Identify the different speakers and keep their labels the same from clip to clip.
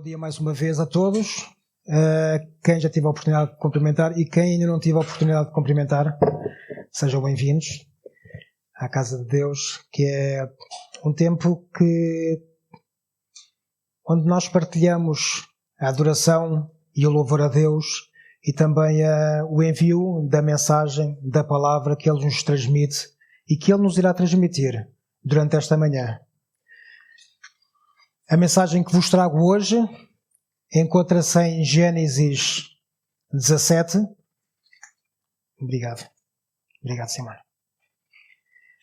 Speaker 1: Bom dia mais uma vez a todos. Quem já teve a oportunidade de cumprimentar e quem ainda não teve a oportunidade de cumprimentar, sejam bem-vindos à Casa de Deus, que é um tempo onde nós partilhamos a adoração e o louvor a Deus e também o envio da mensagem, da palavra que Ele nos transmite e que Ele nos irá transmitir durante esta manhã. A mensagem que vos trago hoje encontra-se em Gênesis 17. Obrigado, Simão.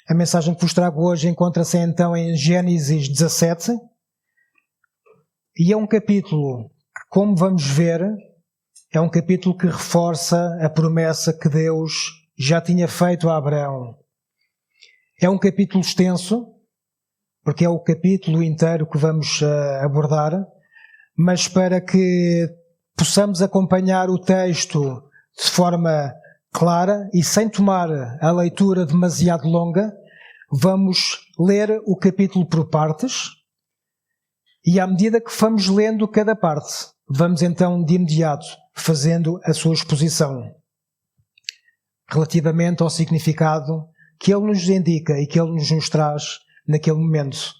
Speaker 1: A mensagem que vos trago hoje encontra-se então em Gênesis 17 e é um capítulo que, como vamos ver, é um capítulo que reforça a promessa que Deus já tinha feito a Abraão. É um capítulo extenso, porque é o capítulo inteiro que vamos abordar, mas para que possamos acompanhar o texto de forma clara e sem tomar a leitura demasiado longa, vamos ler o capítulo por partes e à medida que vamos lendo cada parte, vamos então de imediato fazendo a sua exposição relativamente ao significado que ele nos indica e que ele nos traz naquele momento.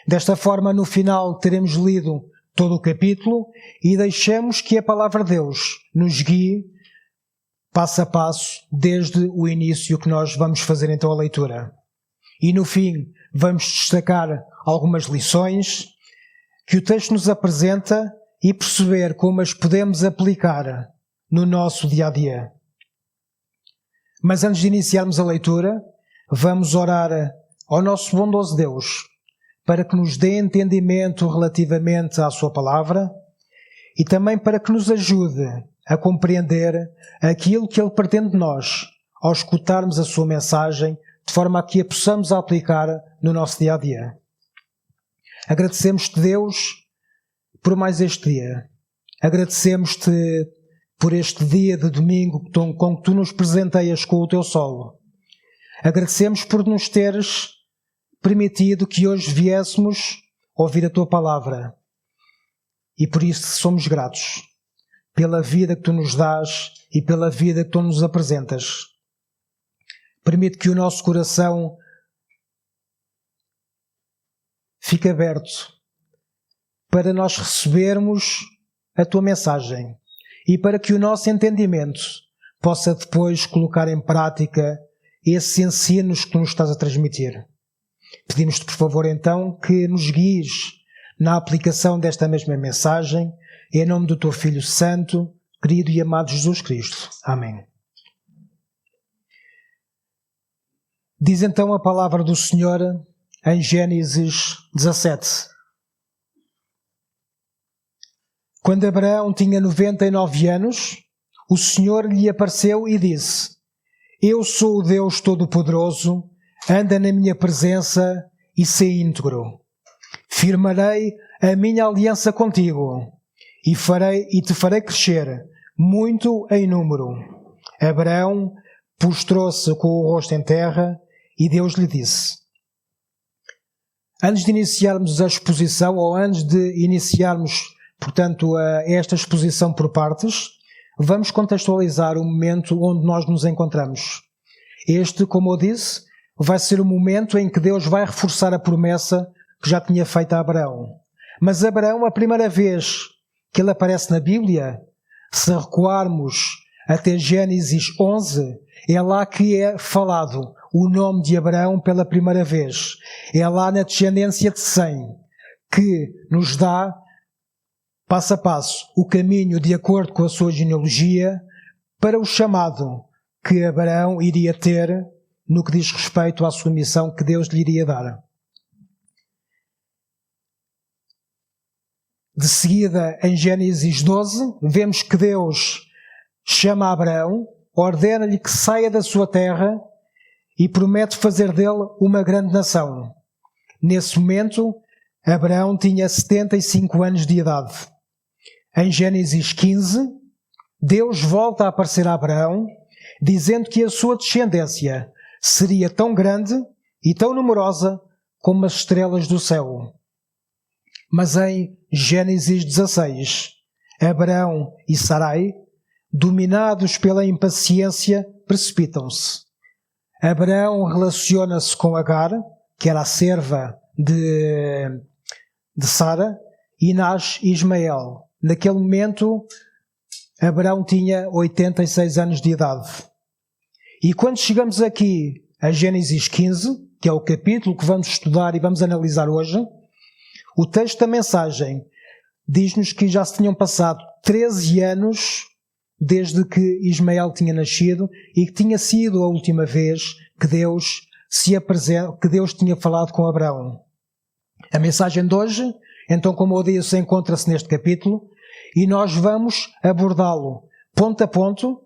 Speaker 1: Desta forma, no final, teremos lido todo o capítulo e deixamos que a palavra de Deus nos guie passo a passo desde o início que nós vamos fazer então a leitura. E no fim, vamos destacar algumas lições que o texto nos apresenta e perceber como as podemos aplicar no nosso dia-a-dia. Mas antes de iniciarmos a leitura, vamos orar ao nosso bondoso Deus, para que nos dê entendimento relativamente à sua palavra e também para que nos ajude a compreender aquilo que Ele pretende de nós ao escutarmos a sua mensagem, de forma a que a possamos aplicar no nosso dia-a-dia. Agradecemos-te, Deus, por mais este dia. Agradecemos-te por este dia de domingo com que tu nos presenteias com o teu sol. Agradecemos por nos teres permitido que hoje viéssemos ouvir a tua palavra. E por isso somos gratos pela vida que tu nos dás e pela vida que tu nos apresentas. Permite que o nosso coração fique aberto para nós recebermos a tua mensagem e para que o nosso entendimento possa depois colocar em prática esses ensinos que tu nos estás a transmitir. Pedimos-te, por favor, então, que nos guies na aplicação desta mesma mensagem, em nome do teu Filho Santo, querido e amado Jesus Cristo. Amém. Diz então a palavra do Senhor em Gênesis 17. Quando Abraão tinha 99 anos, o Senhor lhe apareceu e disse: Eu sou o Deus Todo-Poderoso, anda na minha presença e sê íntegro. Firmarei a minha aliança contigo e te farei crescer muito em número. Abraão prostrou-se com o rosto em terra e Deus lhe disse. Antes de iniciarmos a exposição, ou antes de iniciarmos, portanto, esta exposição por partes, vamos contextualizar o momento onde nós nos encontramos. Este, como eu disse, vai ser o momento em que Deus vai reforçar a promessa que já tinha feito a Abraão. Mas Abraão, a primeira vez que ele aparece na Bíblia, se recuarmos até Gênesis 11, é lá que é falado o nome de Abraão pela primeira vez. É lá na descendência de Sem que nos dá, passo a passo, o caminho de acordo com a sua genealogia para o chamado que Abraão iria ter no que diz respeito à sua missão que Deus lhe iria dar. De seguida, em Gênesis 12, vemos que Deus chama Abraão, ordena-lhe que saia da sua terra e promete fazer dele uma grande nação. Nesse momento, Abraão tinha 75 anos de idade. Em Gênesis 15, Deus volta a aparecer a Abraão, dizendo que a sua descendência seria tão grande e tão numerosa como as estrelas do céu. Mas em Gênesis 16, Abraão e Sarai, dominados pela impaciência, precipitam-se. Abraão relaciona-se com Agar, que era a serva de Sara, e nasce Ismael. Naquele momento, Abraão tinha 86 anos de idade. E quando chegamos aqui a Gênesis 15, que é o capítulo que vamos estudar e vamos analisar hoje, o texto da mensagem diz-nos que já se tinham passado 13 anos desde que Ismael tinha nascido e que tinha sido a última vez que Deus tinha falado com Abraão. A mensagem de hoje, então, como eu disse, encontra-se neste capítulo e nós vamos abordá-lo ponto a ponto,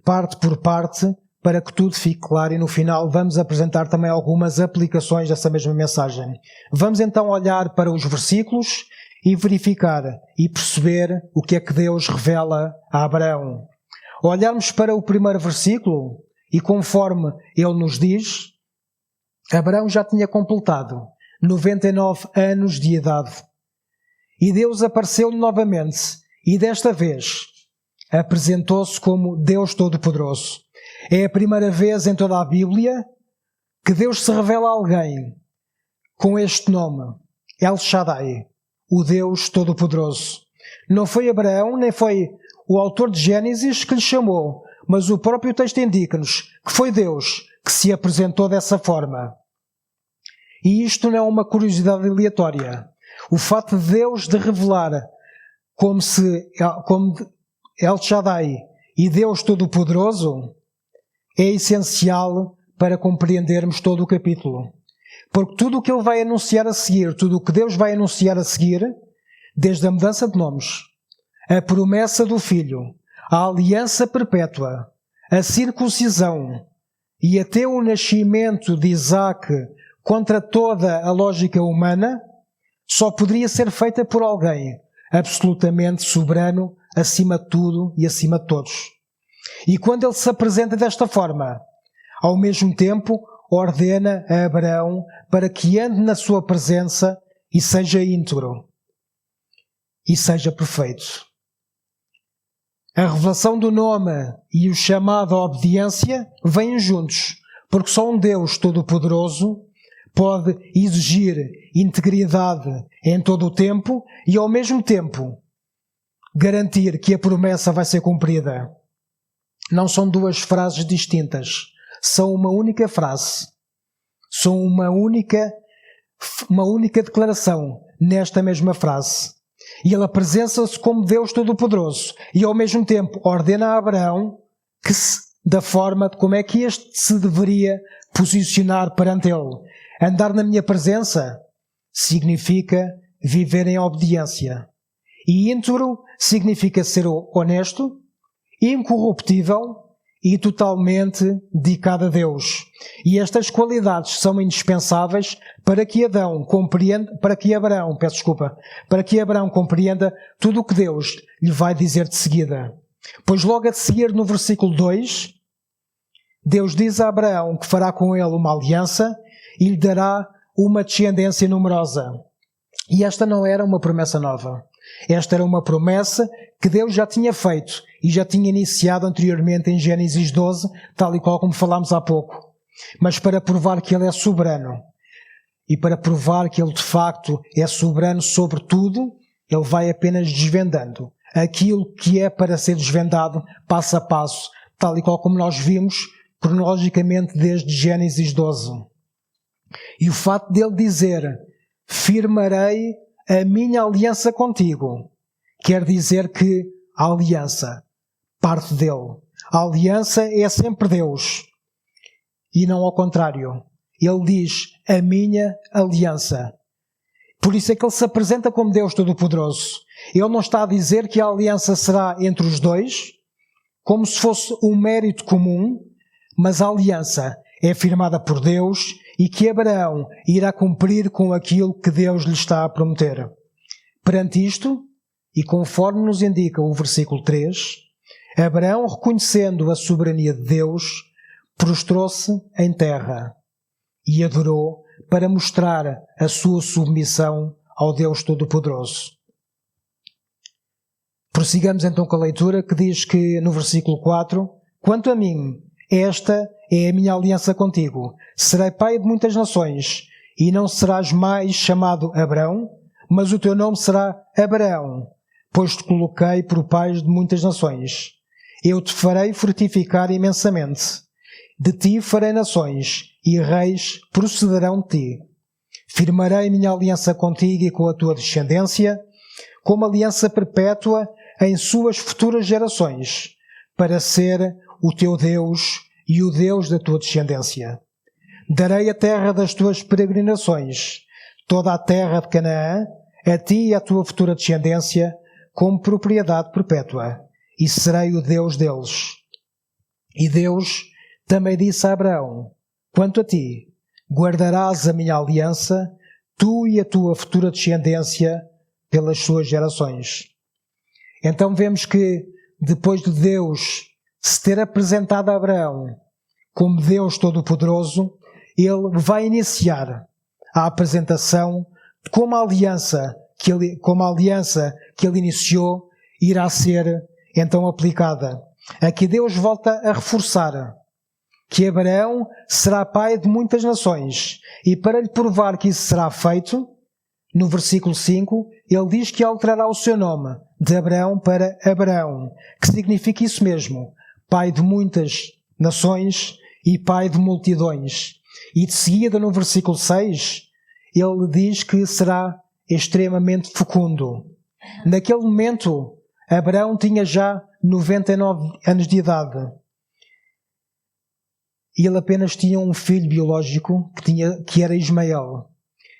Speaker 1: parte por parte, para que tudo fique claro, e no final vamos apresentar também algumas aplicações dessa mesma mensagem. Vamos então olhar para os versículos e verificar e perceber o que é que Deus revela a Abraão. Olharmos para o primeiro versículo e conforme ele nos diz, Abraão já tinha completado 99 anos de idade. E Deus apareceu-lhe novamente e desta vez apresentou-se como Deus Todo-Poderoso. É a primeira vez em toda a Bíblia que Deus se revela a alguém com este nome, El Shaddai, o Deus Todo-Poderoso. Não foi Abraão, nem foi o autor de Gênesis que lhe chamou, mas o próprio texto indica-nos que foi Deus que se apresentou dessa forma. E isto não é uma curiosidade aleatória. O fato de Deus de revelar como El Shaddai e Deus Todo-Poderoso é essencial para compreendermos todo o capítulo. Porque tudo o que ele vai anunciar a seguir, tudo o que Deus vai anunciar a seguir, desde a mudança de nomes, a promessa do Filho, a aliança perpétua, a circuncisão e até o nascimento de Isaac contra toda a lógica humana, só poderia ser feita por alguém absolutamente soberano, acima de tudo e acima de todos. E quando ele se apresenta desta forma, ao mesmo tempo ordena a Abraão para que ande na sua presença e seja íntegro e seja perfeito. A revelação do nome e o chamado à obediência vêm juntos, porque só um Deus Todo-Poderoso pode exigir integridade em todo o tempo e, ao mesmo tempo, garantir que a promessa vai ser cumprida. Não são duas frases distintas, são uma única frase. São uma única declaração nesta mesma frase. E ele apresenta-se como Deus Todo-Poderoso e, ao mesmo tempo, ordena a Abraão da forma de como é que este se deveria posicionar perante ele. Andar na minha presença significa viver em obediência. E íntegro significa ser honesto, incorruptível e totalmente dedicado a Deus. E estas qualidades são indispensáveis para que Abraão compreenda tudo o que Deus lhe vai dizer de seguida. Pois logo a seguir, no versículo 2, Deus diz a Abraão que fará com ele uma aliança e lhe dará uma descendência numerosa. E esta não era uma promessa nova. Esta era uma promessa que Deus já tinha feito e já tinha iniciado anteriormente em Gênesis 12, tal e qual como falámos há pouco. Mas para provar que Ele é soberano e para provar que Ele de facto é soberano sobre tudo, Ele vai apenas desvendando aquilo que é para ser desvendado passo a passo, tal e qual como nós vimos cronologicamente desde Gênesis 12. E o fato dele dizer, firmarei a minha aliança contigo, quer dizer que a aliança parte dele. A aliança é sempre Deus. E não ao contrário. Ele diz, a minha aliança. Por isso é que ele se apresenta como Deus Todo-Poderoso. Ele não está a dizer que a aliança será entre os dois, como se fosse um mérito comum, mas a aliança é firmada por Deus e que Abraão irá cumprir com aquilo que Deus lhe está a prometer. Perante isto, e conforme nos indica o versículo 3, Abraão, reconhecendo a soberania de Deus, prostrou-se em terra e adorou para mostrar a sua submissão ao Deus Todo-Poderoso. Prossigamos então com a leitura, que diz que no versículo 4: quanto a mim, esta é a minha aliança contigo. Serei pai de muitas nações, e não serás mais chamado Abrão, mas o teu nome será Abraão, pois te coloquei por pai de muitas nações. Eu te farei frutificar imensamente. De ti farei nações, e reis procederão de ti. Firmarei minha aliança contigo e com a tua descendência, como aliança perpétua em suas futuras gerações, para ser o teu Deus e o Deus da tua descendência. Darei a terra das tuas peregrinações, toda a terra de Canaã, a ti e à tua futura descendência, como propriedade perpétua, e serei o Deus deles. E Deus também disse a Abraão: quanto a ti, guardarás a minha aliança, tu e a tua futura descendência, pelas suas gerações. Então vemos que, depois de Deus se ter apresentado a Abraão como Deus Todo-Poderoso, ele vai iniciar a apresentação de como a aliança que ele iniciou irá ser então aplicada. Aqui Deus volta a reforçar que Abraão será pai de muitas nações, e para lhe provar que isso será feito, no versículo 5, ele diz que alterará o seu nome de Abraão para Abraão, que significa isso mesmo, pai de muitas nações e pai de multidões. E de seguida, no versículo 6, ele diz que será extremamente fecundo. Naquele momento, Abraão tinha já 99 anos de idade. E ele apenas tinha um filho biológico que era Ismael.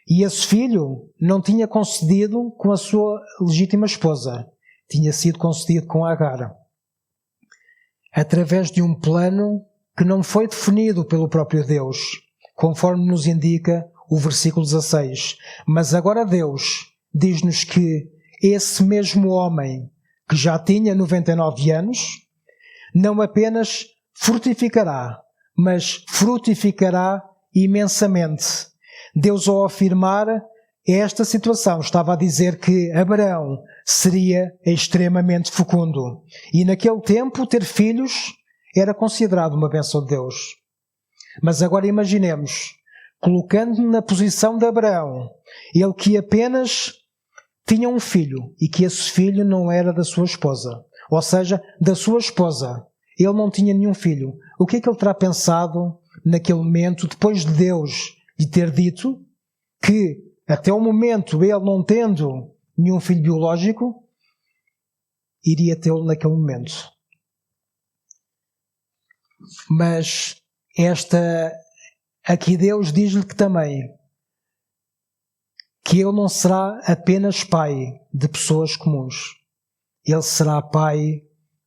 Speaker 1: E esse filho não tinha concedido com a sua legítima esposa. Tinha sido concedido com Agar. Através de um plano que não foi definido pelo próprio Deus, conforme nos indica o versículo 16. Mas agora Deus diz-nos que esse mesmo homem, que já tinha 99 anos, não apenas frutificará, mas frutificará imensamente. Deus, ao afirmar esta situação, estava a dizer que Abraão seria extremamente fecundo. E naquele tempo, ter filhos era considerado uma bênção de Deus. Mas agora imaginemos, colocando-nos na posição de Abraão, ele que apenas tinha um filho, e que esse filho não era da sua esposa. Ou seja, da sua esposa. Ele não tinha nenhum filho. O que é que ele terá pensado naquele momento, depois de Deus lhe ter dito que, até o momento, ele não tendo nenhum filho biológico, iria tê-lo naquele momento? Mas aqui Deus diz-lhe que também, que ele não será apenas pai de pessoas comuns. Ele será pai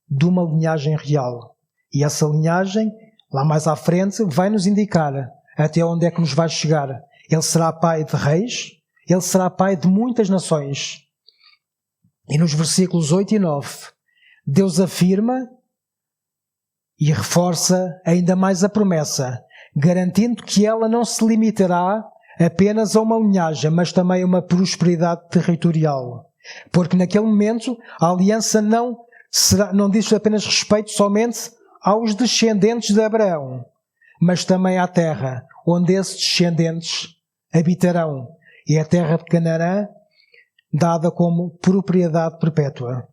Speaker 1: de uma linhagem real. E essa linhagem, lá mais à frente, vai nos indicar até onde é que nos vai chegar. Ele será pai de reis, ele será pai de muitas nações. E nos versículos 8 e 9, Deus afirma e reforça ainda mais a promessa, garantindo que ela não se limitará apenas a uma linhagem, mas também a uma prosperidade territorial. Porque naquele momento a aliança não diz apenas respeito somente aos descendentes de Abraão, mas também à terra onde esses descendentes habitarão. E a terra de Canaã, dada como propriedade perpétua.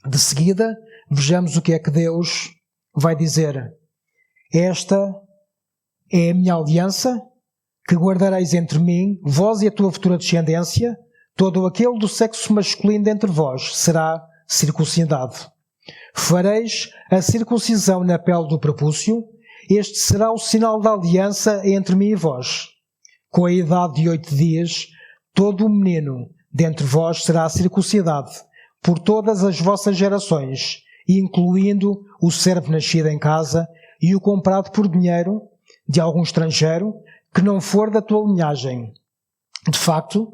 Speaker 1: De seguida, vejamos o que é que Deus vai dizer. Esta é a minha aliança, que guardareis entre mim, vós e a tua futura descendência, todo aquele do sexo masculino dentre vós será circuncidado. Fareis a circuncisão na pele do prepúcio, este será o sinal da aliança entre mim e vós. Com a idade de 8 dias, todo o menino dentre vós será circuncidado, por todas as vossas gerações, incluindo o servo nascido em casa e o comprado por dinheiro de algum estrangeiro, que não for da tua linhagem. De facto,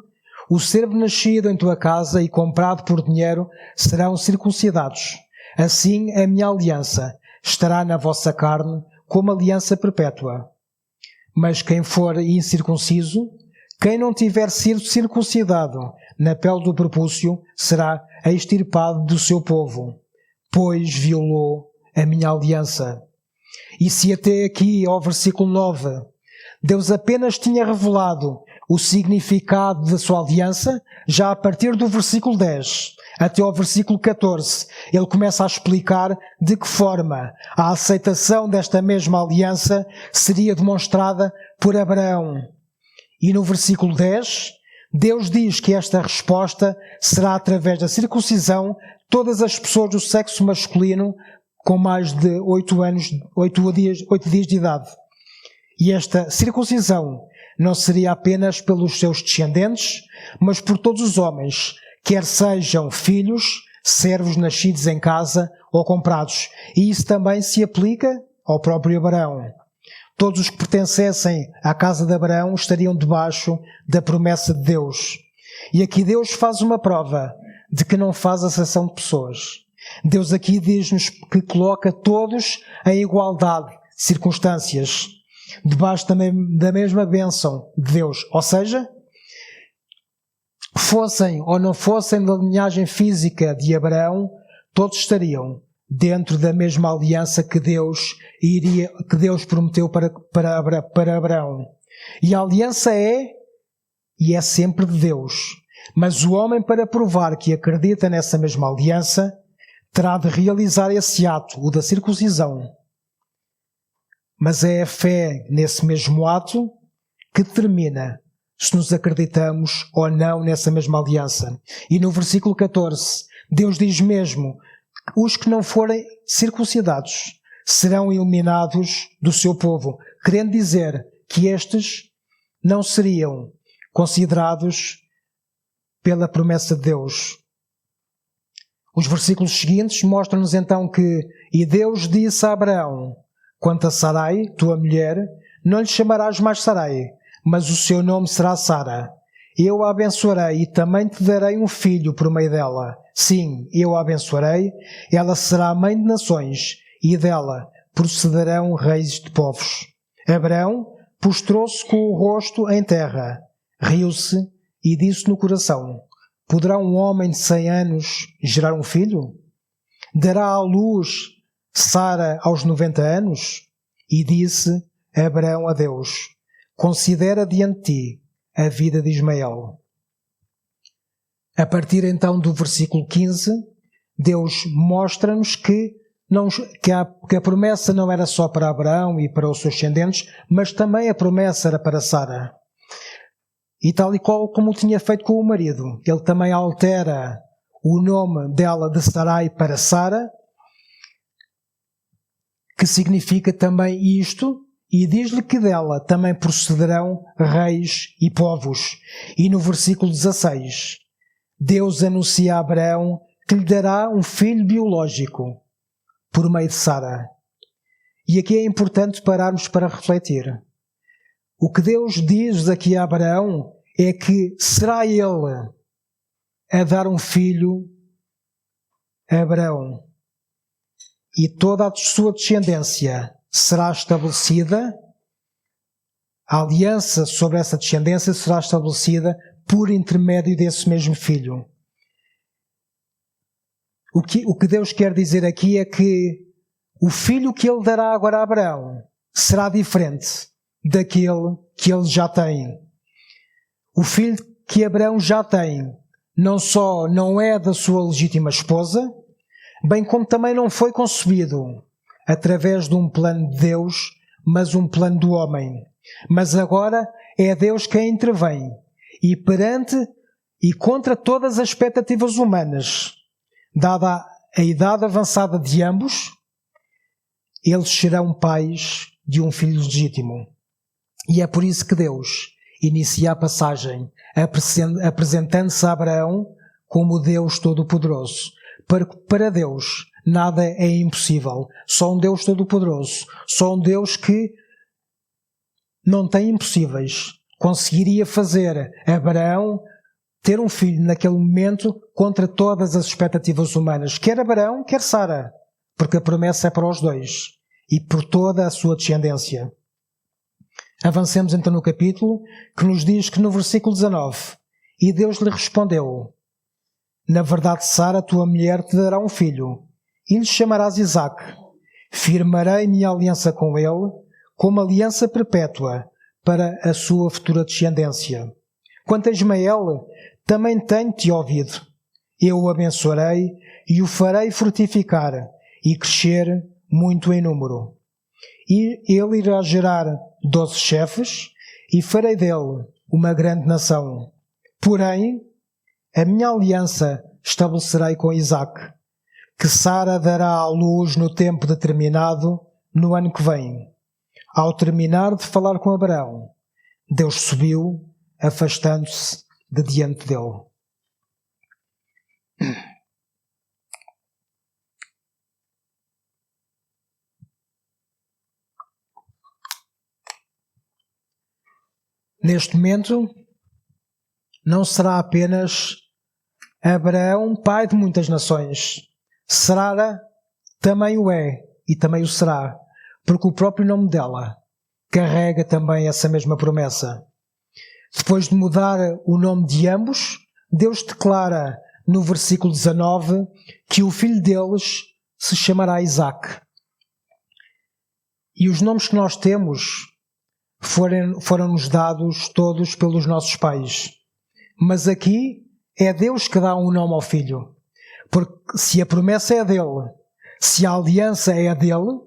Speaker 1: o servo nascido em tua casa e comprado por dinheiro serão circuncidados. Assim a minha aliança estará na vossa carne como aliança perpétua. Mas quem for incircunciso Quem não tiver sido circuncidado na pele do prepúcio será extirpado do seu povo, pois violou a minha aliança. E se até aqui, ao versículo 9, Deus apenas tinha revelado o significado da sua aliança, já a partir do versículo 10 até ao versículo 14, ele começa a explicar de que forma a aceitação desta mesma aliança seria demonstrada por Abraão. E no versículo 10, Deus diz que esta resposta será através da circuncisão todas as pessoas do sexo masculino com mais de 8 dias de idade. E esta circuncisão não seria apenas pelos seus descendentes, mas por todos os homens, quer sejam filhos, servos nascidos em casa ou comprados. E isso também se aplica ao próprio Abraão. Todos os que pertencessem à casa de Abraão estariam debaixo da promessa de Deus. E aqui Deus faz uma prova de que não faz acepção de pessoas. Deus aqui diz-nos que coloca todos em igualdade de circunstâncias, debaixo da mesma bênção de Deus. Ou seja, fossem ou não fossem da linhagem física de Abraão, todos estariam dentro da mesma aliança que Deus prometeu para Abraão. E a aliança é sempre de Deus. Mas o homem, para provar que acredita nessa mesma aliança, terá de realizar esse ato, o da circuncisão. Mas é a fé nesse mesmo ato que determina se nos acreditamos ou não nessa mesma aliança. E no versículo 14, Deus diz mesmo: os que não forem circuncidados serão eliminados do seu povo, querendo dizer que estes não seriam considerados pela promessa de Deus. Os versículos seguintes mostram-nos então que: e Deus disse a Abraão: quanto a Sarai, tua mulher, não lhe chamarás mais Sarai, mas o seu nome será Sara. Eu a abençoarei e também te darei um filho por meio dela. Sim, eu a abençoarei, ela será mãe de nações, e dela procederão reis de povos. Abraão prostrou-se com o rosto em terra, riu-se e disse no coração: poderá um homem de 100 anos gerar um filho? Dará à luz Sara aos 90 anos? E disse Abraão a Deus: considera diante de ti a vida de Ismael. A partir então do versículo 15, Deus mostra-nos que a promessa não era só para Abraão e para os seus descendentes, mas também a promessa era para Sara. E tal e qual como tinha feito com o marido, ele também altera o nome dela de Sarai para Sara, que significa também isto, e diz-lhe que dela também procederão reis e povos. E no versículo 16, Deus anuncia a Abraão que lhe dará um filho biológico por meio de Sara. E aqui é importante pararmos para refletir. O que Deus diz aqui a Abraão é que será ele a dar um filho a Abraão. E toda a sua descendência será estabelecida, a aliança sobre essa descendência será estabelecida por intermédio desse mesmo filho. O que Deus quer dizer aqui é que o filho que ele dará agora a Abraão será diferente daquele que ele já tem. O filho que Abraão já tem não só não é da sua legítima esposa, bem como também não foi concebido através de um plano de Deus, mas um plano do homem. Mas agora é Deus quem intervém e perante e contra todas as expectativas humanas, dada a idade avançada de ambos, eles serão pais de um filho legítimo. E é por isso que Deus inicia a passagem apresentando-se a Abraão como Deus Todo-Poderoso. Para Deus nada é impossível. Só um Deus Todo-Poderoso, só um Deus que não tem impossíveis, conseguiria fazer Abraão ter um filho naquele momento contra todas as expectativas humanas, quer Abraão, quer Sara, porque a promessa é para os dois e por toda a sua descendência. Avancemos então no capítulo, que nos diz que no versículo 19, e Deus lhe respondeu: na verdade, Sara, tua mulher, te dará um filho, e lhe chamarás Isaque. Firmarei minha aliança com ele, como aliança perpétua, para a sua futura descendência. Quanto a Ismael, também tenho-te ouvido. Eu o abençoarei e o farei frutificar e crescer muito em número. E ele irá gerar 12 chefes, e farei dele uma grande nação. Porém, a minha aliança estabelecerei com Isaque, que Sara dará à luz no tempo determinado, no ano que vem. Ao terminar de falar com Abraão, Deus subiu, afastando-se de diante dele. Neste momento, não será apenas Abraão pai de muitas nações. Sara também o é e também o será, porque o próprio nome dela carrega também essa mesma promessa. Depois de mudar o nome de ambos, Deus declara no versículo 19 que o filho deles se chamará Isaque. E os nomes que nós temos foram-nos dados todos pelos nossos pais. Mas aqui é Deus que dá um nome ao filho. Porque se a promessa é dele, se a aliança é dele,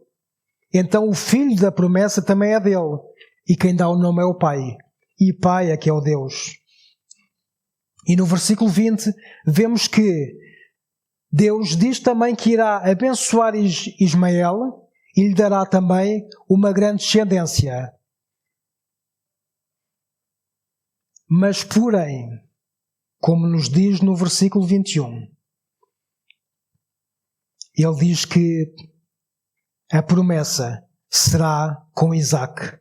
Speaker 1: então o filho da promessa também é dele. E quem dá o nome é o pai. E pai é que é o Deus. E no versículo 20 vemos que Deus diz também que irá abençoar Ismael e lhe dará também uma grande descendência. Mas porém, como nos diz no versículo 21, ele diz que a promessa será com Isaque.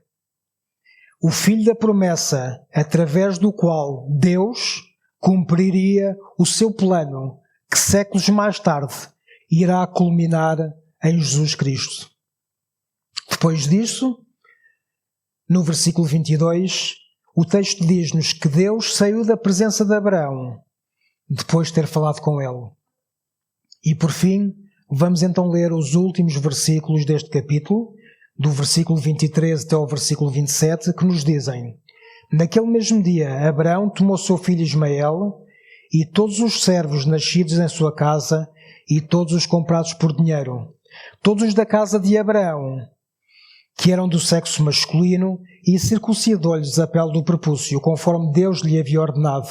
Speaker 1: O filho da promessa, através do qual Deus cumpriria o seu plano, que séculos mais tarde irá culminar em Jesus Cristo. Depois disso, no versículo 22, o texto diz-nos que Deus saiu da presença de Abraão, depois de ter falado com ele. E por fim, vamos então ler os últimos versículos deste capítulo, do versículo 23 até ao versículo 27, que nos dizem: naquele mesmo dia, Abraão tomou seu filho Ismael e todos os servos nascidos em sua casa e todos os comprados por dinheiro, todos da casa de Abraão, que eram do sexo masculino, e circuncidou-lhes a pele do prepúcio, conforme Deus lhe havia ordenado.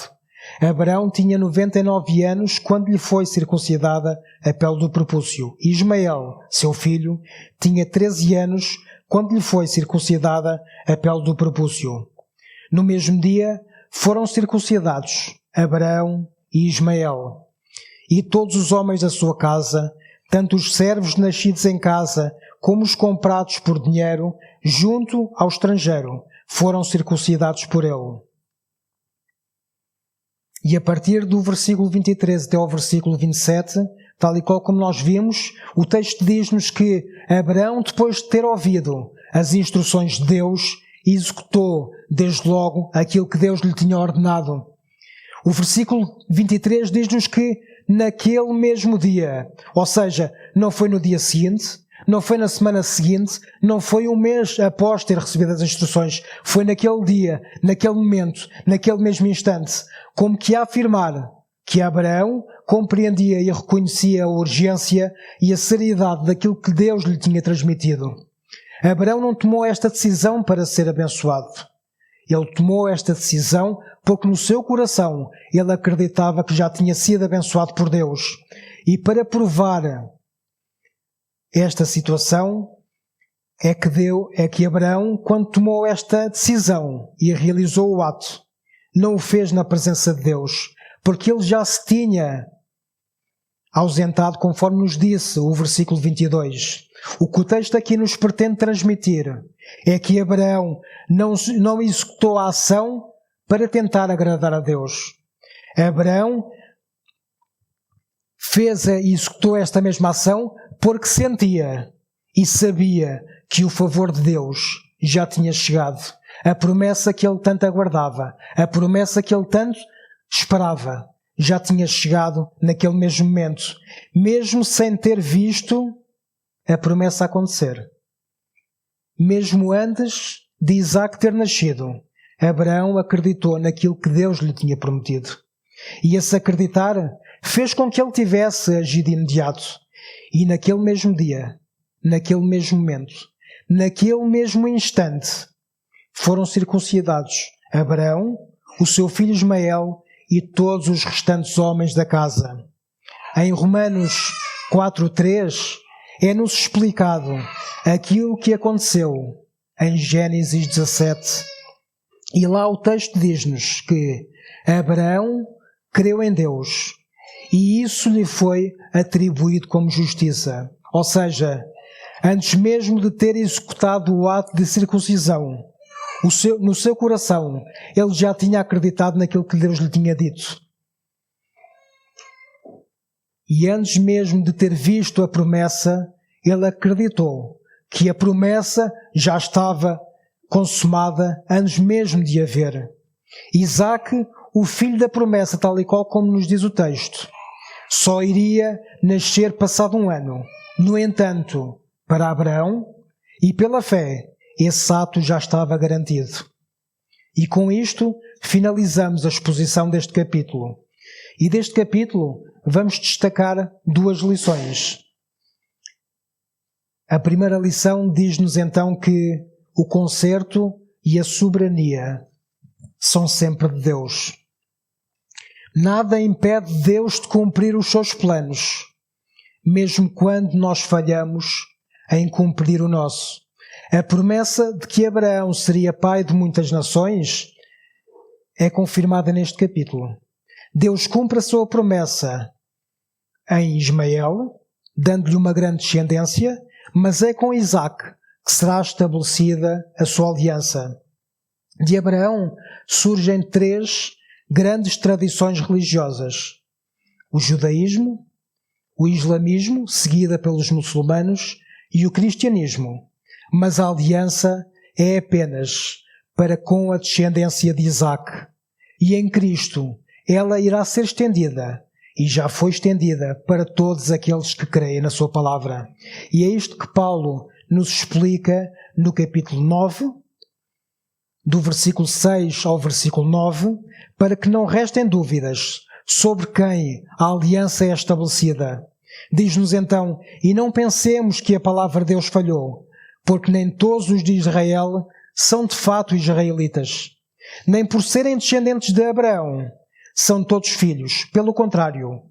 Speaker 1: Abraão tinha 99 anos quando lhe foi circuncidada a pele do prepúcio. Ismael, seu filho, tinha 13 anos quando lhe foi circuncidada a pele do prepúcio. No mesmo dia foram circuncidados Abraão e Ismael, e todos os homens da sua casa, tanto os servos nascidos em casa como os comprados por dinheiro, junto ao estrangeiro, foram circuncidados por ele. E a partir do versículo 23 até ao versículo 27, tal e qual como nós vimos, o texto diz-nos que Abraão, depois de ter ouvido as instruções de Deus, executou desde logo aquilo que Deus lhe tinha ordenado. O versículo 23 diz-nos que naquele mesmo dia, ou seja, não foi no dia seguinte, não foi na semana seguinte, não foi um mês após ter recebido as instruções, foi naquele dia, naquele momento, naquele mesmo instante, como que a afirmar que Abraão compreendia e reconhecia a urgência e a seriedade daquilo que Deus lhe tinha transmitido. Abraão não tomou esta decisão para ser abençoado. Ele tomou esta decisão porque no seu coração ele acreditava que já tinha sido abençoado por Deus. E para provar esta situação é que Abraão, quando tomou esta decisão e realizou o ato, não o fez na presença de Deus, porque ele já se tinha ausentado, conforme nos disse o versículo 22. O que o texto aqui nos pretende transmitir é que Abraão não executou a ação para tentar agradar a Deus. Abraão fez e executou esta mesma ação porque sentia e sabia que o favor de Deus já tinha chegado. A promessa que ele tanto aguardava, a promessa que ele tanto esperava, já tinha chegado naquele mesmo momento, mesmo sem ter visto a promessa acontecer. Mesmo antes de Isaac ter nascido, Abraão acreditou naquilo que Deus lhe tinha prometido. E esse acreditar fez com que ele tivesse agido de imediato. E naquele mesmo dia, naquele mesmo momento, naquele mesmo instante, foram circuncidados Abraão, o seu filho Ismael e todos os restantes homens da casa. Em Romanos 4:3 é-nos explicado aquilo que aconteceu em Gênesis 17. E lá o texto diz-nos que Abraão creu em Deus e isso lhe foi atribuído como justiça. Ou seja, antes mesmo de ter executado o ato de circuncisão, no seu coração, ele já tinha acreditado naquilo que Deus lhe tinha dito. E antes mesmo de ter visto a promessa, ele acreditou que a promessa já estava consumada antes mesmo de haver. Isaac, o filho da promessa, tal e qual como nos diz o texto, só iria nascer passado um ano. No entanto, para Abraão e pela fé, esse ato já estava garantido. E com isto finalizamos a exposição deste capítulo. E deste capítulo vamos destacar duas lições. A primeira lição diz-nos então que o conserto e a soberania são sempre de Deus. Nada impede Deus de cumprir os seus planos, mesmo quando nós falhamos em cumprir o nosso. A promessa de que Abraão seria pai de muitas nações é confirmada neste capítulo. Deus cumpre a sua promessa em Ismael, dando-lhe uma grande descendência, mas é com Isaac que será estabelecida a sua aliança. De Abraão surgem 3 grandes tradições religiosas: o judaísmo, o islamismo, seguida pelos muçulmanos, e o cristianismo. Mas a aliança é apenas para com a descendência de Isaac. E em Cristo ela irá ser estendida, e já foi estendida para todos aqueles que creem na sua palavra. E é isto que Paulo nos explica no capítulo 9, do versículo 6 ao versículo 9, para que não restem dúvidas sobre quem a aliança é estabelecida. Diz-nos então: e não pensemos que a palavra de Deus falhou, porque nem todos os de Israel são de fato israelitas. Nem por serem descendentes de Abraão são todos filhos. Pelo contrário,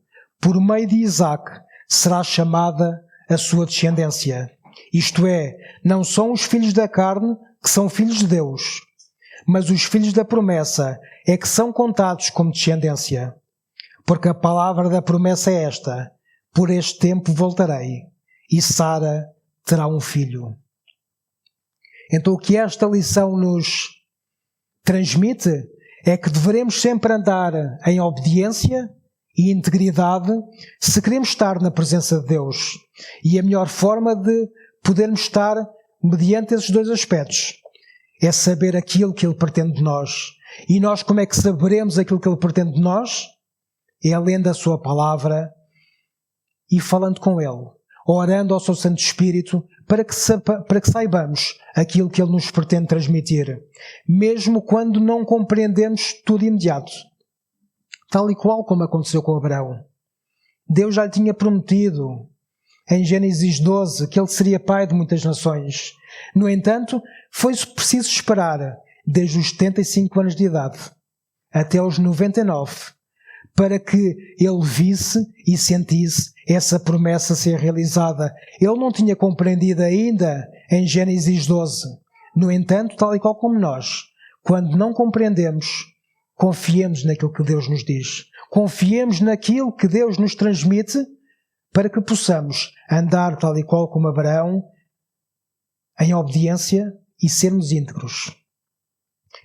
Speaker 1: por meio de Isaac será chamada a sua descendência. Isto é, não são os filhos da carne que são filhos de Deus, mas os filhos da promessa é que são contados como descendência. Porque a palavra da promessa é esta: por este tempo voltarei, e Sara terá um filho. Então o que esta lição nos transmite é que devemos sempre andar em obediência e integridade se queremos estar na presença de Deus. E a melhor forma de podermos estar mediante esses 2 aspectos é saber aquilo que Ele pretende de nós. E nós como é que saberemos aquilo que Ele pretende de nós? É lendo a sua palavra e falando com Ele, orando ao seu Santo Espírito para que saibamos aquilo que Ele nos pretende transmitir, mesmo quando não compreendemos tudo de imediato. Tal e qual como aconteceu com Abraão. Deus já lhe tinha prometido em Gênesis 12 que ele seria pai de muitas nações. No entanto, foi preciso esperar desde os 75 anos de idade até aos 99 para que ele visse e sentisse essa promessa ser realizada. Ele não tinha compreendido ainda em Gênesis 12. No entanto, tal e qual como nós, quando não compreendemos, confiemos naquilo que Deus nos diz. Confiemos naquilo que Deus nos transmite para que possamos andar tal e qual como Abraão, em obediência e sermos íntegros.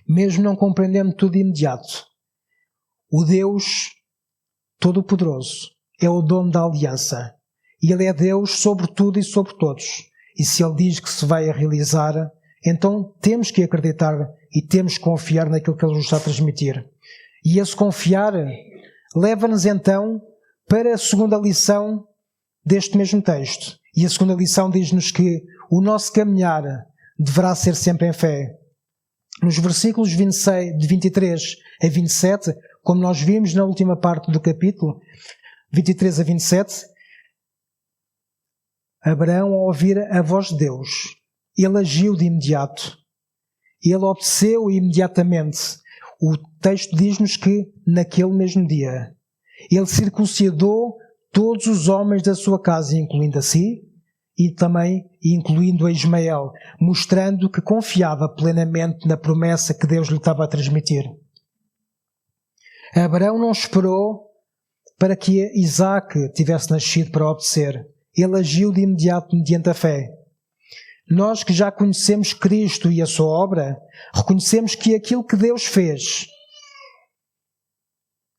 Speaker 1: Mesmo não compreendendo tudo de imediato, o Deus Todo-Poderoso é o dono da aliança. E Ele é Deus sobre tudo e sobre todos. E se Ele diz que se vai a realizar, então temos que acreditar e temos que confiar naquilo que Ele nos está a transmitir. E esse confiar leva-nos então para a segunda lição deste mesmo texto. E a segunda lição diz-nos que o nosso caminhar deverá ser sempre em fé. Nos versículos 26, de 23 a 27, como nós vimos na última parte do capítulo, 23 a 27, Abraão, ao ouvir a voz de Deus, ele agiu de imediato. Ele obedeceu imediatamente. O texto diz-nos que naquele mesmo dia ele circuncidou todos os homens da sua casa, incluindo a si e também incluindo a Ismael, mostrando que confiava plenamente na promessa que Deus lhe estava a transmitir. Abraão não esperou para que Isaque tivesse nascido para obedecer. Ele agiu de imediato mediante a fé. Nós que já conhecemos Cristo e a sua obra, reconhecemos que aquilo que Deus fez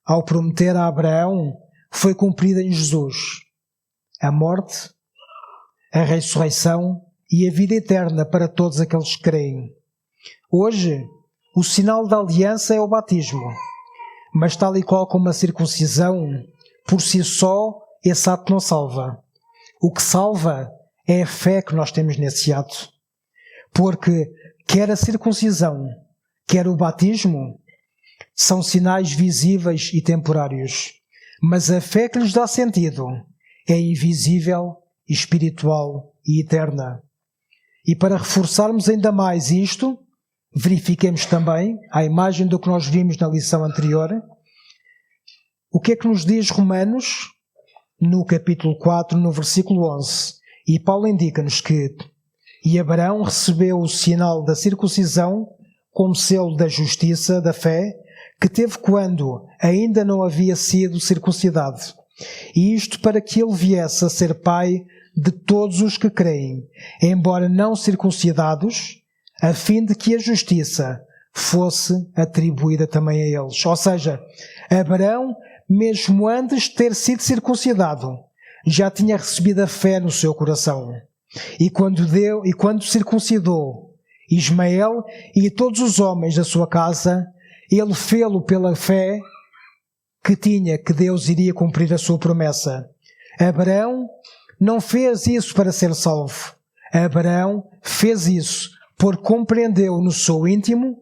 Speaker 1: ao prometer a Abraão foi cumprido em Jesus. A morte, a ressurreição e a vida eterna para todos aqueles que creem. Hoje, o sinal da aliança é o batismo, mas tal e qual como a circuncisão, por si só, esse ato não salva. O que salva é a fé que nós temos nesse ato. Porque quer a circuncisão, quer o batismo, são sinais visíveis e temporários. Mas a fé que lhes dá sentido é invisível, espiritual e eterna. E para reforçarmos ainda mais isto, verifiquemos também, à imagem do que nós vimos na lição anterior, o que é que nos diz Romanos, no capítulo 4, no versículo 11. E Paulo indica-nos que e Abraão recebeu o sinal da circuncisão como selo da justiça, da fé, que teve quando ainda não havia sido circuncidado. E isto para que ele viesse a ser pai de todos os que creem, embora não circuncidados, a fim de que a justiça fosse atribuída também a eles. Ou seja, Abraão, mesmo antes de ter sido circuncidado, já tinha recebido a fé no seu coração. E quando circuncidou Ismael e todos os homens da sua casa, ele fê-lo pela fé que tinha que Deus iria cumprir a sua promessa. Abraão não fez isso para ser salvo. Abraão fez isso porque compreendeu no seu íntimo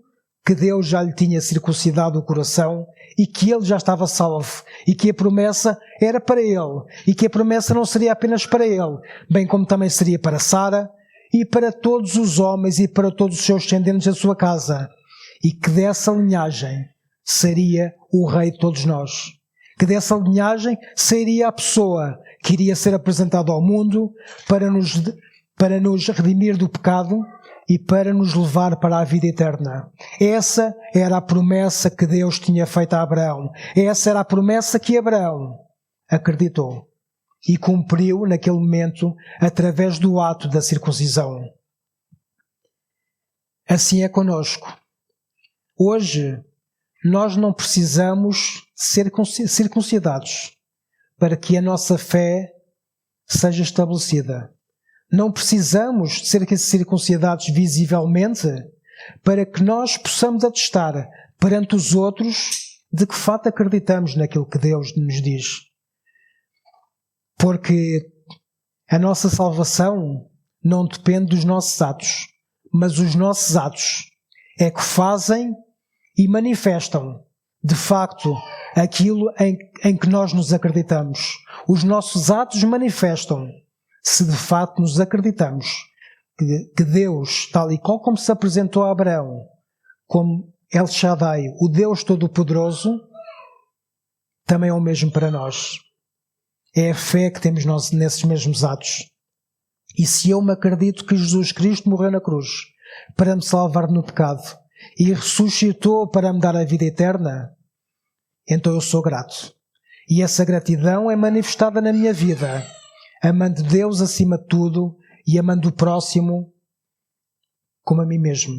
Speaker 1: que Deus já lhe tinha circuncidado o coração e que ele já estava salvo e que a promessa era para ele e que a promessa não seria apenas para ele, bem como também seria para Sara e para todos os homens e para todos os seus descendentes da sua casa, e que dessa linhagem seria o rei de todos nós, que dessa linhagem seria a pessoa que iria ser apresentada ao mundo para nos redimir do pecado e para nos levar para a vida eterna. Essa era a promessa que Deus tinha feito a Abraão. Essa era a promessa que Abraão acreditou e cumpriu naquele momento através do ato da circuncisão. Assim é conosco. Hoje, nós não precisamos ser circuncidados para que a nossa fé seja estabelecida. Não precisamos ser circuncidados visivelmente para que nós possamos atestar perante os outros de que fato acreditamos naquilo que Deus nos diz. Porque a nossa salvação não depende dos nossos atos, mas os nossos atos é que fazem e manifestam, de facto, aquilo em que nós nos acreditamos. Os nossos atos manifestam se de facto nos acreditamos que Deus, tal e qual como se apresentou a Abraão, como El Shaddai, o Deus Todo-Poderoso, também é o mesmo para nós. É a fé que temos nós nesses mesmos atos. E se eu me acredito que Jesus Cristo morreu na cruz para me salvar no pecado e ressuscitou para me dar a vida eterna, então eu sou grato. E essa gratidão é manifestada na minha vida, amando Deus acima de tudo e amando o próximo como a mim mesmo.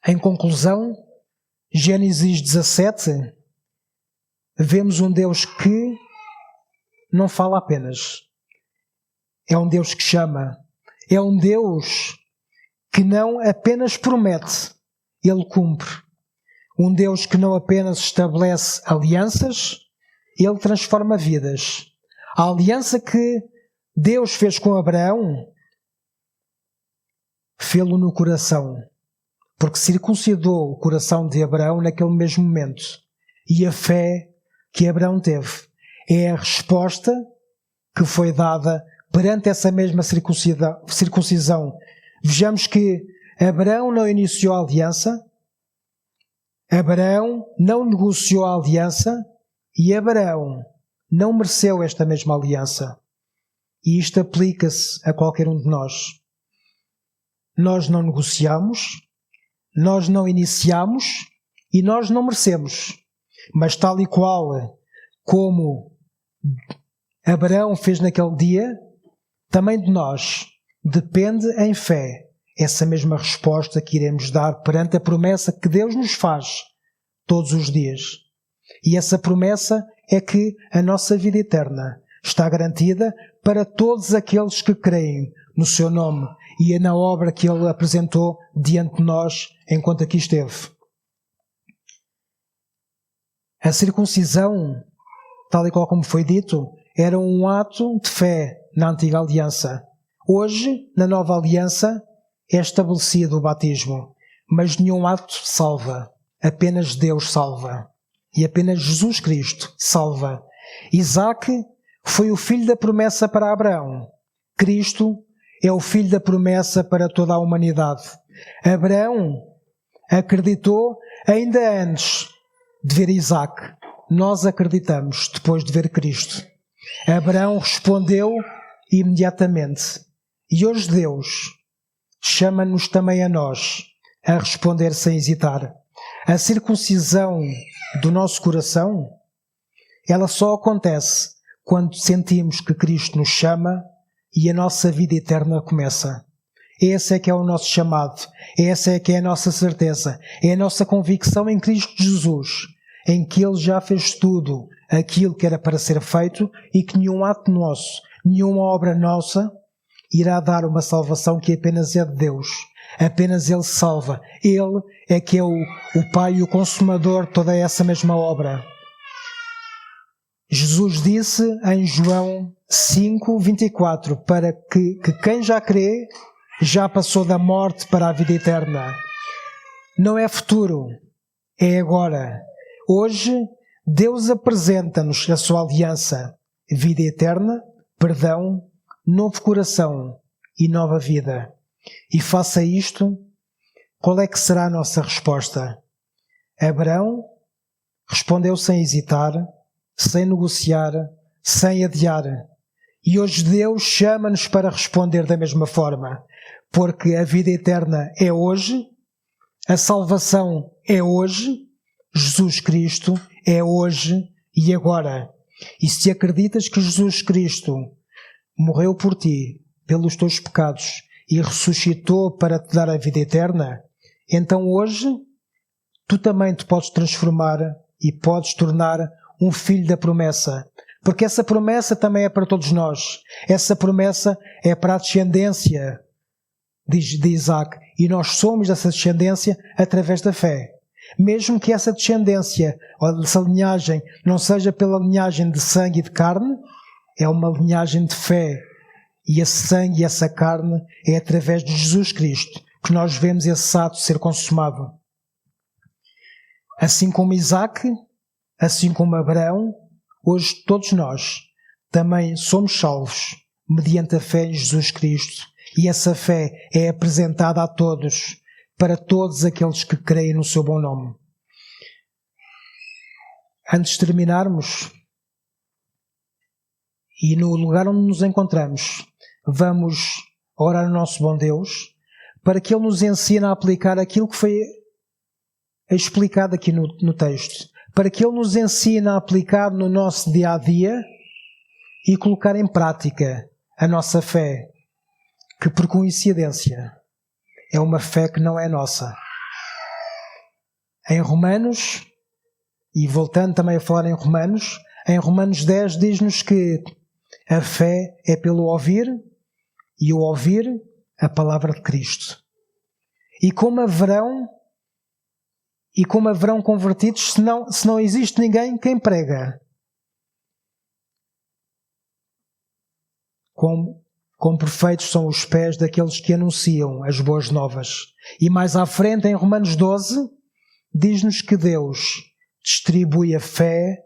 Speaker 1: Em conclusão, Gênesis 17, vemos um Deus que não fala apenas. É um Deus que chama. É um Deus que não apenas promete, Ele cumpre. Um Deus que não apenas estabelece alianças, Ele transforma vidas. A aliança que Deus fez com Abraão, fê-lo no coração, porque circuncidou o coração de Abraão naquele mesmo momento. E a fé que Abraão teve é a resposta que foi dada perante essa mesma circuncisão. Vejamos que Abraão não iniciou a aliança, Abraão não negociou a aliança e Abraão não mereceu esta mesma aliança. E isto aplica-se a qualquer um de nós. Nós não negociamos, nós não iniciamos e nós não merecemos. Mas tal e qual como Abraão fez naquele dia, também de nós depende em fé essa mesma resposta que iremos dar perante a promessa que Deus nos faz todos os dias. E essa promessa é que a nossa vida eterna está garantida para todos aqueles que creem no seu nome e na obra que Ele apresentou diante de nós enquanto aqui esteve. A circuncisão, tal e qual como foi dito, era um ato de fé na antiga aliança. Hoje, na nova aliança, é estabelecido o batismo, mas nenhum ato salva. Apenas Deus salva. E apenas Jesus Cristo salva. Isaac foi o filho da promessa para Abraão. Cristo é o filho da promessa para toda a humanidade. Abraão acreditou ainda antes de ver Isaac. Nós acreditamos depois de ver Cristo. Abraão respondeu imediatamente. E hoje Deus chama-nos também a nós a responder sem hesitar. A circuncisão do nosso coração, ela só acontece quando sentimos que Cristo nos chama e a nossa vida eterna começa. Esse é que é o nosso chamado, essa é que é a nossa certeza, é a nossa convicção em Cristo Jesus, em que Ele já fez tudo aquilo que era para ser feito e que nenhum ato nosso, nenhuma obra nossa irá dar uma salvação que apenas é de Deus. Apenas Ele salva. Ele é que é o Pai e o Consumador de toda essa mesma obra. Jesus disse em João 5:24 para que quem já crê já passou da morte para a vida eterna. Não é futuro, é agora. Hoje, Deus apresenta-nos a sua aliança, vida eterna, perdão, novo coração e nova vida. E faça isto, qual é que será a nossa resposta? Abraão respondeu sem hesitar, sem negociar, sem adiar. E hoje Deus chama-nos para responder da mesma forma, porque a vida eterna é hoje, a salvação é hoje, Jesus Cristo é hoje e agora. E se acreditas que Jesus Cristo morreu por ti, pelos teus pecados, e ressuscitou para te dar a vida eterna, então hoje tu também te podes transformar e podes tornar um filho da promessa. Porque essa promessa também é para todos nós. Essa promessa é para a descendência de Isaac. E nós somos dessa descendência através da fé. Mesmo que essa descendência, ou essa linhagem, não seja pela linhagem de sangue e de carne, é uma linhagem de fé. E esse sangue e essa carne é através de Jesus Cristo que nós vemos esse ato ser consumado. Assim como Isaac, assim como Abraão, hoje todos nós também somos salvos mediante a fé em Jesus Cristo. E essa fé é apresentada a todos, para todos aqueles que creem no seu bom nome. Antes de terminarmos, e no lugar onde nos encontramos, vamos orar ao nosso bom Deus, para que Ele nos ensine a aplicar aquilo que foi explicado aqui no texto, para que Ele nos ensine a aplicar no nosso dia-a-dia e colocar em prática a nossa fé, que por coincidência é uma fé que não é nossa. Em Romanos, e voltando também a falar em Romanos 10 diz-nos que a fé é pelo ouvir, e o ouvir a palavra de Cristo. E como haverão convertidos se não existe ninguém quem prega? Quão perfeitos são os pés daqueles que anunciam as boas novas. E mais à frente, em Romanos 12, diz-nos que Deus distribui a fé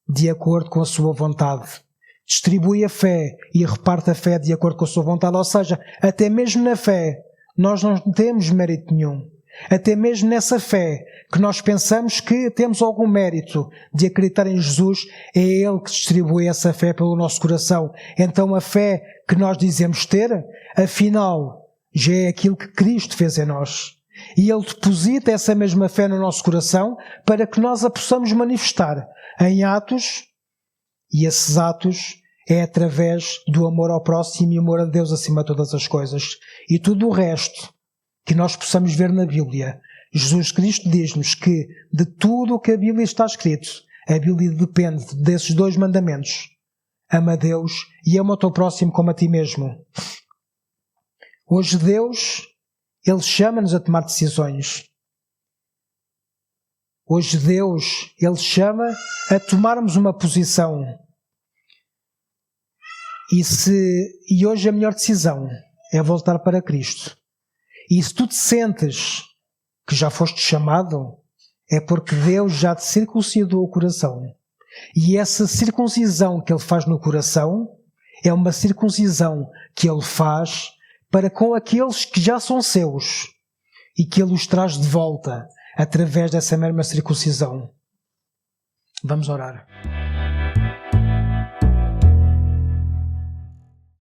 Speaker 1: de acordo com a sua vontade. Distribui a fé e reparte a fé de acordo com a sua vontade. Ou seja, até mesmo na fé, nós não temos mérito nenhum. Até mesmo nessa fé que nós pensamos que temos algum mérito de acreditar em Jesus, é Ele que distribui essa fé pelo nosso coração. Então a fé que nós dizemos ter, afinal, já é aquilo que Cristo fez em nós. E Ele deposita essa mesma fé no nosso coração para que nós a possamos manifestar em atos, e esses atos é através do amor ao próximo e amor a Deus acima de todas as coisas. E tudo o resto que nós possamos ver na Bíblia, Jesus Cristo diz-nos que de tudo o que a Bíblia está escrito, a Bíblia depende desses 2 mandamentos. Ama a Deus e ama o teu próximo como a ti mesmo. Hoje Deus, Ele chama-nos a tomar decisões. Hoje Deus, Ele chama a tomarmos uma posição. E hoje a melhor decisão é voltar para Cristo. E se tu te sentes que já foste chamado, é porque Deus já te circuncidou o coração. E essa circuncisão que Ele faz no coração é uma circuncisão que Ele faz para com aqueles que já são seus e que Ele os traz de volta através dessa mesma circuncisão. Vamos orar.